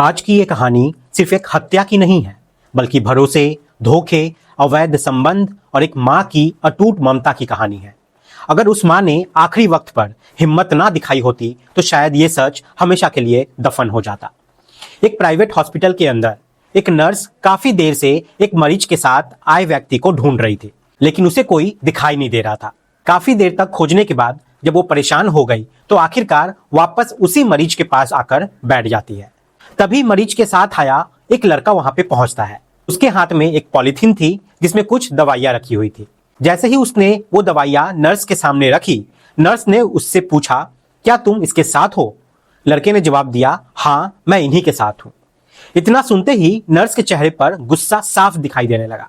आज की ये कहानी सिर्फ एक हत्या की नहीं है, बल्कि भरोसे, धोखे, अवैध संबंध और एक माँ की अटूट ममता की कहानी है। अगर उस माँ ने आखिरी वक्त पर हिम्मत ना दिखाई होती तो शायद ये सच हमेशा के लिए दफन हो जाता। एक प्राइवेट हॉस्पिटल के अंदर एक नर्स काफी देर से एक मरीज के साथ आए व्यक्ति को ढूंढ रही थी, लेकिन उसे कोई दिखाई नहीं दे रहा था। काफी देर तक खोजने के बाद जब वो परेशान हो गई तो आखिरकार वापस उसी मरीज के पास आकर बैठ जाती है। तभी मरीज के साथ आया एक लड़का वहां पे पहुंचता है। उसके हाथ में एक पॉलीथीन थी जिसमें कुछ दवाइयां रखी हुई थी। जैसे ही उसने वो दवाइयां नर्स के सामने रखी, नर्स ने उससे पूछा, क्या तुम इसके साथ हो? लड़के ने जवाब दिया, हाँ, मैं इन्हीं के साथ हूं। इतना सुनते ही नर्स के चेहरे पर गुस्सा साफ दिखाई देने लगा।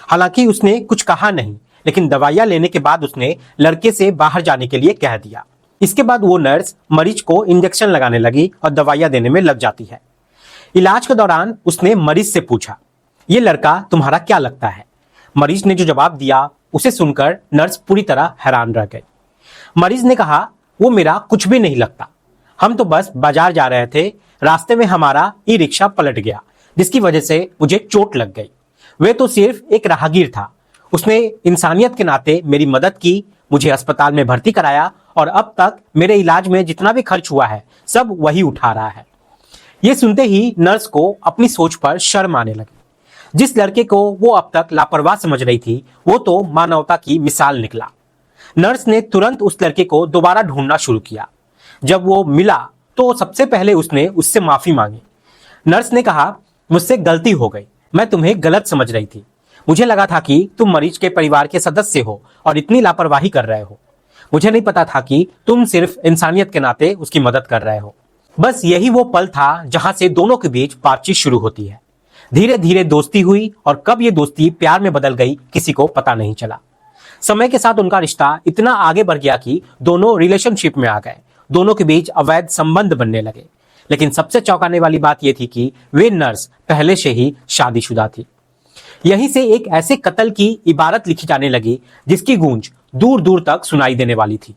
हालांकि उसने कुछ कहा नहीं, लेकिन दवाइयां लेने के बाद उसने लड़के से बाहर जाने के लिए कह दिया। इसके बाद वो नर्स मरीज को इंजेक्शन लगाने लगी और दवाइयां देने में लग जाती है। इलाज के दौरान उसने मरीज से पूछा, ये लड़का तुम्हारा क्या लगता है? मरीज ने जो जवाब दिया उसे सुनकर नर्स पूरी तरह हैरान रह गई। मरीज ने कहा, वो मेरा कुछ भी नहीं लगता। हम तो बस बाजार जा रहे थे, रास्ते में हमारा ई रिक्शा पलट गया, जिसकी वजह से मुझे चोट लग गई। वे तो सिर्फ एक राहगीर था। उसने इंसानियत के नाते मेरी मदद की, मुझे अस्पताल में भर्ती कराया और अब तक मेरे इलाज में जितना भी खर्च हुआ है सब वही उठा रहा है। ये सुनते ही नर्स को अपनी सोच पर शर्म आने लगी। जिस लड़के को वो अब तक लापरवाह समझ रही थी, वो तो मानवता की मिसाल निकला। नर्स ने तुरंत उस लड़के को दोबारा ढूंढना शुरू किया। जब वो मिला तो सबसे पहले उसने उससे माफी मांगी। नर्स ने कहा, मुझसे गलती हो गई, मैं तुम्हें गलत समझ रही थी। मुझे लगा था कि तुम मरीज के परिवार के सदस्य हो और इतनी लापरवाही कर रहे हो। मुझे नहीं पता था कि तुम सिर्फ इंसानियत के नाते उसकी मदद कर रहे हो। बस यही वो पल था जहां से दोनों के बीच बातचीत शुरू होती है। धीरे धीरे दोस्ती हुई और कब ये दोस्ती प्यार में बदल गई किसी को पता नहीं चला। समय के साथ उनका रिश्ता इतना आगे बढ़ गया कि दोनों रिलेशनशिप में आ गए। दोनों के बीच अवैध संबंध बनने लगे। लेकिन सबसे चौंकाने वाली बात यह थी कि वे नर्स पहले से ही शादीशुदा थी। यहीं से एक ऐसे कत्ल की इबारत लिखी जाने लगी जिसकी गूंज दूर दूर तक सुनाई देने वाली थी।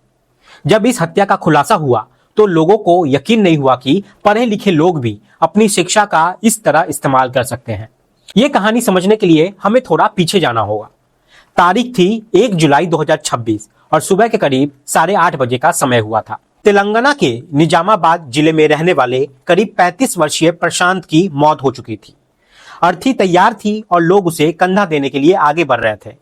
जब इस हत्या का खुलासा हुआ तो लोगों को यकीन नहीं हुआ कि पढ़े लिखे लोग भी अपनी शिक्षा का इस तरह इस्तेमाल कर सकते हैं। ये कहानी समझने के लिए हमें थोड़ा पीछे जाना होगा। तारीख थी 1 जुलाई 2026 और सुबह के करीब 8:30 बजे का समय हुआ था। तेलंगाना के निजामाबाद जिले में रहने वाले करीब 35 वर्षीय प्रशांत की मौत हो चुकी थी। अर्थी तैयार थी और लोग उसे कंधा देने के लिए आगे बढ़ रहे थे।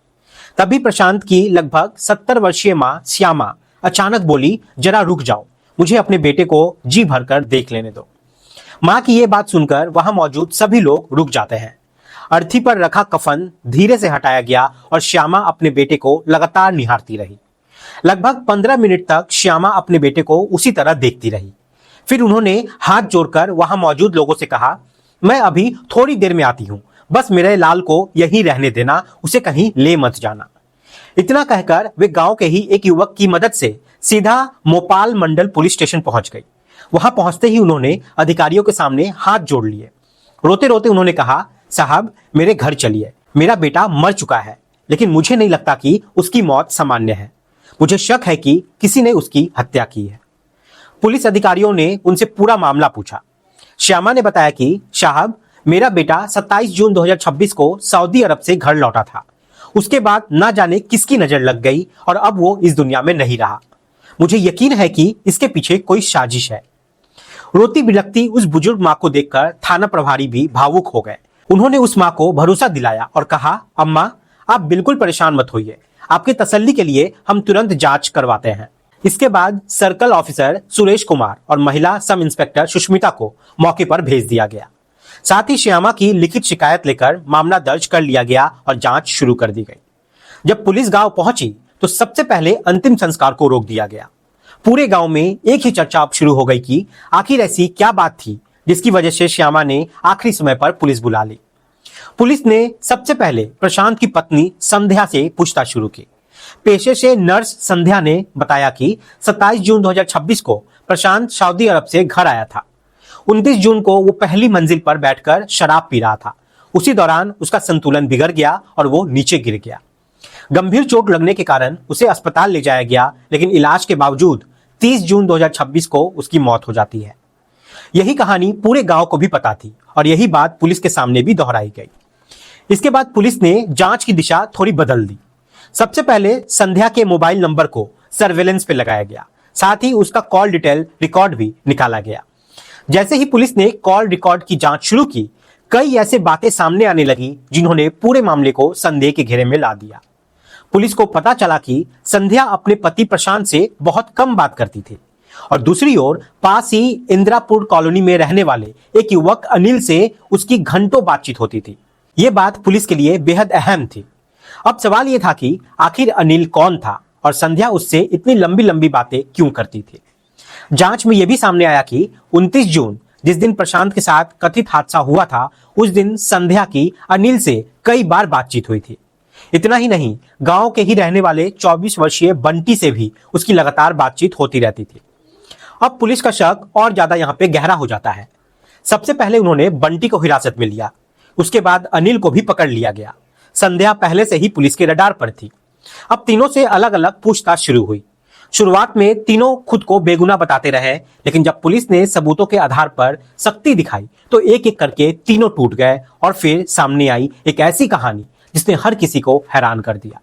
तभी प्रशांत की लगभग 70 वर्षीय मां श्यामा अचानक बोली, जरा रुक जाओ, मुझे अपने बेटे को जी भरकर देख लेने दो। मां की यह बात सुनकर वहां मौजूद सभी लोग रुक जाते हैं। अर्थी पर रखा कफन धीरे से हटाया गया और श्यामा अपने बेटे को लगातार निहारती रही। लगभग 15 मिनट तक श्यामा अपने बेटे को उसी तरह देखती रही। फिर उन्होंने हाथ जोड़कर वहां मौजूद लोगों से कहा, मैं अभी थोड़ी देर में आती हूं, बस मेरे लाल को यहीं रहने देना, उसे कहीं ले मत जाना। इतना कहकर वे गांव के ही एक युवक की मदद से सीधा मोपाल मंडल पुलिस स्टेशन पहुंच गई। वहां पहुंचते ही उन्होंने अधिकारियों के सामने हाथ जोड़ लिए। रोते रोते उन्होंने कहा, साहब, मेरे घर चलिए, मेरा बेटा मर चुका है, लेकिन मुझे नहीं लगता कि उसकी मौत सामान्य है। मुझे शक है कि किसी ने उसकी हत्या की है। पुलिस अधिकारियों ने उनसे पूरा मामला पूछा। श्यामा ने बताया कि साहब, मेरा बेटा 27 जून 2026 को सऊदी अरब से घर लौटा था। उसके बाद ना जाने किसकी नजर लग गई और अब वो इस दुनिया में नहीं रहा। मुझे यकीन है कि इसके पीछे कोई साजिश है। रोती बिलखती उस बुजुर्ग मां को देखकर थाना प्रभारी भी भावुक हो गए। उन्होंने उस मां को भरोसा दिलाया और कहा, अम्मा, आप बिल्कुल परेशान मत होइए, आपकी तसल्ली के लिए हम तुरंत जांच करवाते हैं। इसके बाद सर्कल ऑफिसर सुरेश कुमार और महिला सब इंस्पेक्टर सुष्मिता को मौके पर भेज दिया गया। साथ ही श्यामा की लिखित शिकायत लेकर मामला दर्ज कर लिया गया और जांच शुरू कर दी गई। जब पुलिस गांव पहुंची तो सबसे पहले अंतिम संस्कार को रोक दिया गया। पूरे गांव में एक ही चर्चा अब शुरू हो गई कि आखिर ऐसी क्या बात थी जिसकी वजह से श्यामा ने आखिरी समय पर पुलिस बुला ली। पुलिस ने सबसे पहले प्रशांत की पत्नी संध्या से पूछताछ शुरू की। पेशे से नर्स संध्या ने बताया कि 27 जून 2026 को प्रशांत सऊदी अरब से घर आया था। 29 जून को वो पहली मंजिल पर बैठकर शराब पी रहा था। उसी दौरान उसका संतुलन बिगड़ गया और वो नीचे गिर गया। गंभीर चोट लगने के कारण उसे अस्पताल ले जाया गया, लेकिन इलाज के बावजूद 30 जून 2026 को उसकी मौत हो जाती है। यही कहानी पूरे गांव को भी पता थी और यही बात पुलिस के सामने भी दोहराई गई। इसके बाद पुलिस ने जांच की दिशा थोड़ी बदल दी। सबसे पहले संध्या के मोबाइल नंबर को सर्वेलेंस पे लगाया गया, साथ ही उसका कॉल डिटेल रिकॉर्ड भी निकाला गया। जैसे ही पुलिस ने कॉल रिकॉर्ड की जांच शुरू की, कई ऐसे बातें सामने आने लगी जिन्होंने पूरे मामले को संदेह के घेरे में ला दिया। पुलिस को पता चला कि संध्या अपने पति प्रशांत से बहुत कम बात करती थी और दूसरी ओर पास ही इंदिरापुर कॉलोनी में रहने वाले एक युवक अनिल से उसकी घंटों बातचीत होती थी। यह बात पुलिस के लिए बेहद अहम थी। अब सवाल यह था कि आखिर अनिल कौन था और संध्या उससे इतनी लंबी लंबी बातें क्यों करती थी। जांच में यह भी सामने आया कि 29 जून, जिस दिन प्रशांत के साथ कथित हादसा हुआ था, उस दिन संध्या की अनिल से कई बार बातचीत हुई थी। इतना ही नहीं, गांव के ही रहने वाले 24 वर्षीय बंटी से भी उसकी लगातार बातचीत होती रहती थी। अब पुलिस का शक और ज्यादा यहां पे गहरा हो जाता है। सबसे पहले उन्होंने बंटी को हिरासत में लिया, उसके बाद अनिल को भी पकड़ लिया गया। संध्या पहले से ही पुलिस के रडार पर थी। अब तीनों से अलग अलग पूछताछ शुरू हुई। शुरुआत में तीनों खुद को बेगुनाह बताते रहे, लेकिन जब पुलिस ने सबूतों के आधार पर सख्ती दिखाई तो एक एक करके तीनों टूट गए और फिर सामने आई एक ऐसी कहानी जिसने हर किसी को हैरान कर दिया।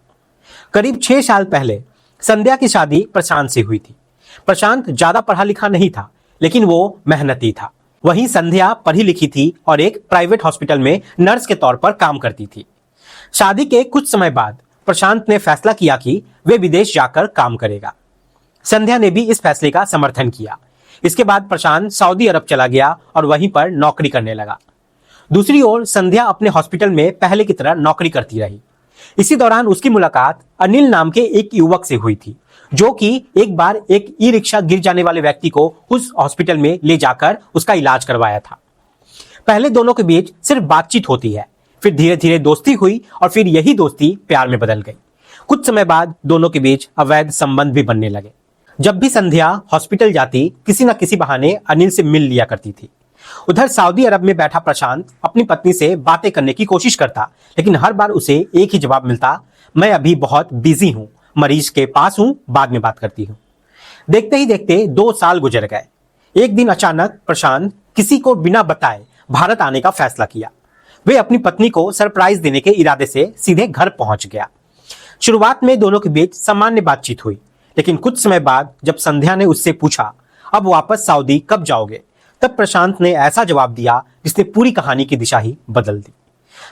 करीब 6 साल पहले संध्या की शादी प्रशांत से हुई थी। प्रशांत ज्यादा पढ़ा लिखा नहीं था, लेकिन वो मेहनती था। वहीं संध्या पढ़ी लिखी थी और एक प्राइवेट हॉस्पिटल में नर्स के तौर पर काम करती थी। शादी के कुछ समय बाद प्रशांत ने फैसला किया कि वे विदेश जाकर काम करेगा। संध्या ने भी इस फैसले का समर्थन किया। इसके बाद प्रशांत सऊदी अरब चला गया और वहीं पर नौकरी करने लगा। दूसरी ओर संध्या अपने हॉस्पिटल में पहले की तरह नौकरी करती रही। इसी दौरान उसकी मुलाकात अनिल नाम के एक युवक से हुई थी, जो कि एक बार एक ई रिक्शा गिर जाने वाले व्यक्ति को उस हॉस्पिटल में ले जाकर उसका इलाज करवाया था। पहले दोनों के बीच सिर्फ बातचीत होती है, फिर धीरे धीरे दोस्ती हुई और फिर यही दोस्ती प्यार में बदल गई। कुछ समय बाद दोनों के बीच अवैध संबंध भी बनने लगे। जब भी संध्या हॉस्पिटल जाती, किसी न किसी बहाने अनिल से मिल लिया करती थी। उधर सऊदी अरब में बैठा प्रशांत अपनी पत्नी से बातें करने की कोशिश करता, लेकिन हर बार उसे एक ही जवाब मिलता, मैं अभी बहुत बिजी हूं, मरीज के पास हूं, बाद में बात करती हूं। देखते ही देखते 2 साल गुजर गए। एक दिन अचानक प्रशांत किसी को बिना बताए भारत आने का फैसला किया। वे अपनी पत्नी को सरप्राइज देने के इरादे से सीधे घर पहुंच गया। शुरुआत में दोनों के बीच सामान्य बातचीत हुई, लेकिन कुछ समय बाद जब संध्या ने उससे पूछा, अब वापस सऊदी कब जाओगे, तब प्रशांत ने ऐसा जवाब दिया जिसने पूरी कहानी की दिशा ही बदल दी।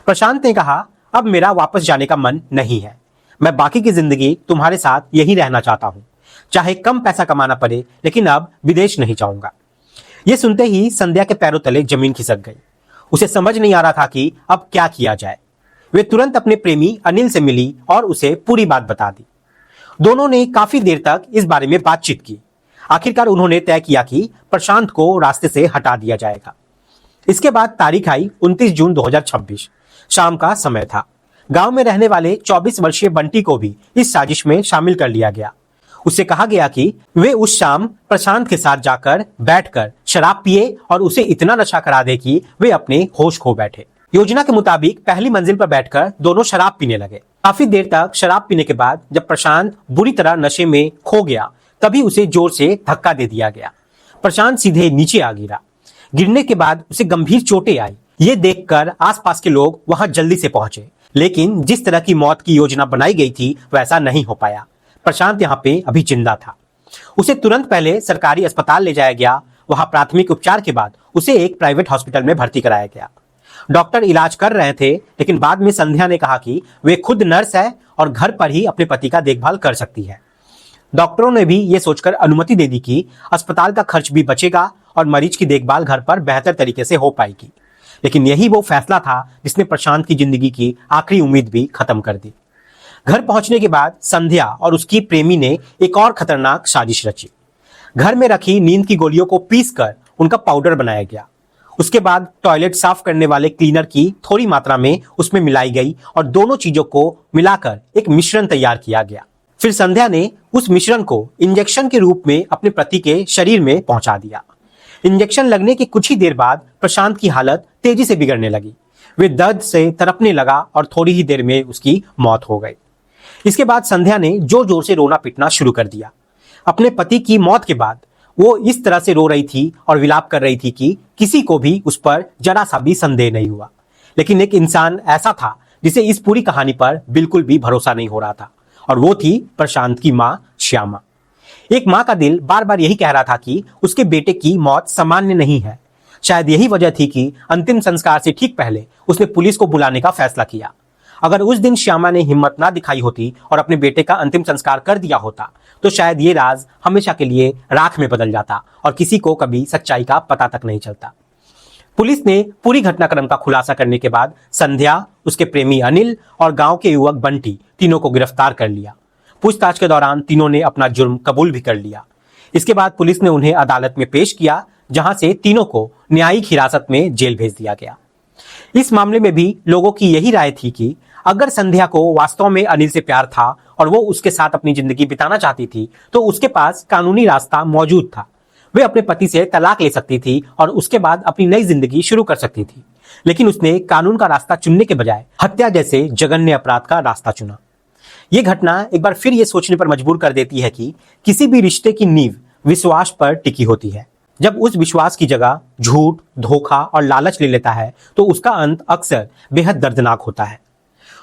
प्रशांत ने कहा, अब मेरा वापस जाने का मन नहीं है, मैं बाकी की जिंदगी तुम्हारे साथ यहीं रहना चाहता हूं, चाहे कम पैसा कमाना पड़े, लेकिन अब विदेश नहीं जाऊंगा। यह सुनते ही संध्या के पैरों तले जमीन खिसक गई। उसे समझ नहीं आ रहा था कि अब क्या किया जाए। वे तुरंत अपने प्रेमी अनिल से मिली और उसे पूरी बात बता दी। दोनों ने काफी देर तक इस बारे में बातचीत की। आखिरकार उन्होंने तय किया कि प्रशांत को रास्ते से हटा दिया जाएगा। इसके बाद तारीख आई 29 जून 2026। शाम का समय था। गांव में रहने वाले 24 वर्षीय बंटी को भी इस साजिश में शामिल कर लिया गया। उससे कहा गया कि वे उस शाम प्रशांत के साथ जाकर बैठकर शराब पिए और उसे इतना नशा करा दे कि वे अपने होश खो बैठे। योजना के मुताबिक पहली मंजिल पर बैठकर दोनों शराब पीने लगे। काफी देर तक शराब पीने के बाद जब प्रशांत बुरी तरह नशे में खो गया, तभी उसे जोर से धक्का दे दिया गया। प्रशांत सीधे नीचे आ गिरा। गिरने के बाद उसे गंभीर चोटें आई। ये देखकर आसपास के लोग वहां जल्दी से पहुंचे, लेकिन जिस तरह की मौत की योजना बनाई गई थी वैसा नहीं हो पाया। प्रशांत यहाँ पे अभी जिंदा था। उसे तुरंत पहले सरकारी अस्पताल ले जाया गया। वहां प्राथमिक उपचार के बाद उसे एक प्राइवेट हॉस्पिटल में भर्ती कराया गया। डॉक्टर इलाज कर रहे थे, लेकिन बाद में संध्या ने कहा कि वे खुद नर्स है और घर पर ही अपने पति का देखभाल कर सकती है। डॉक्टरों ने भी ये सोचकर अनुमति दे दी कि अस्पताल का खर्च भी बचेगा और मरीज की देखभाल घर पर बेहतर तरीके से हो पाएगी। लेकिन यही वो फैसला था जिसने प्रशांत की जिंदगी की आखिरी उम्मीद भी खत्म कर दी। घर पहुंचने के बाद संध्या और उसकी प्रेमी ने एक और खतरनाक साजिश रची। घर में रखी नींद की गोलियों को पीसकर उनका पाउडर बनाया गया। उसके बाद टॉयलेट साफ करने वाले क्लीनर की थोड़ी मात्रा में उसमें मिलाई गई और दोनों चीजों को मिलाकर एक मिश्रण तैयार किया गया। फिर संध्या ने उस मिश्रण को इंजेक्शन के रूप में अपने पति के शरीर में पहुंचा दिया। इंजेक्शन लगने के कुछ ही देर बाद प्रशांत की हालत तेजी से बिगड़ने लगी। वे दर्द से तड़पने लगा और थोड़ी ही देर में उसकी मौत हो गई। इसके बाद संध्या ने जोर जोर से रोना पीटना शुरू कर दिया। अपने पति की मौत के बाद वो इस तरह से रो रही थी और विलाप कर रही थी कि किसी को भी उस पर जरा सा भी संदेह नहीं हुआ। लेकिन एक इंसान ऐसा था जिसे इस पूरी कहानी पर बिल्कुल भी भरोसा नहीं हो रहा था, और वो थी प्रशांत की मां श्यामा। एक मां का दिल बार बार यही कह रहा था कि उसके बेटे की मौत सामान्य नहीं है। शायद यही वजह थी कि अंतिम संस्कार से ठीक पहले उसने पुलिस को बुलाने का फैसला किया। अगर उस दिन श्यामा ने हिम्मत ना दिखाई होती और अपने बेटे का अंतिम संस्कार कर दिया होता तो शायद ये राज हमेशा के लिए राख में बदल जाता और किसी को कभी सच्चाई का पता तक नहीं चलता। पुलिस ने पूरी घटनाक्रम का खुलासा करने के बाद संध्या, उसके प्रेमी अनिल और गांव के युवक बंटी तीनों को गिरफ्तार कर लिया। पूछताछ के दौरान तीनों ने अपना जुर्म कबूल भी कर लिया। इसके बाद पुलिस ने उन्हें अदालत में पेश किया, जहां से तीनों को न्यायिक हिरासत में जेल भेज दिया गया। इस मामले में भी लोगों की यही राय थी कि अगर संध्या को वास्तव में अनिल से प्यार था और वो उसके साथ अपनी जिंदगी बिताना चाहती थी तो उसके पास कानूनी रास्ता मौजूद था। वे अपने पति से तलाक ले सकती थी और उसके बाद अपनी नई जिंदगी शुरू कर सकती थी, लेकिन उसने कानून का रास्ता चुनने के बजाय हत्या जैसे जघन्य अपराध का रास्ता चुना। यह घटना एक बार फिर यह सोचने पर मजबूर कर देती है कि किसी भी रिश्ते की नींव विश्वास पर टिकी होती है। जब उस विश्वास की जगह झूठ, धोखा और लालच ले लेता है तो उसका अंत अक्सर बेहद दर्दनाक होता है।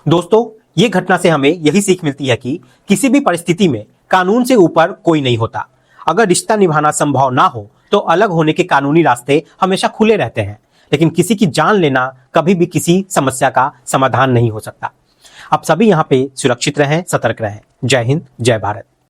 दोस्तों, ये घटना से हमें यही सीख मिलती है कि किसी भी परिस्थिति में कानून से ऊपर कोई नहीं होता। अगर रिश्ता निभाना संभव ना हो तो अलग होने के कानूनी रास्ते हमेशा खुले रहते हैं, लेकिन किसी की जान लेना कभी भी किसी समस्या का समाधान नहीं हो सकता। आप सभी यहाँ पे सुरक्षित रहें, सतर्क रहें। जय हिंद, जय भारत।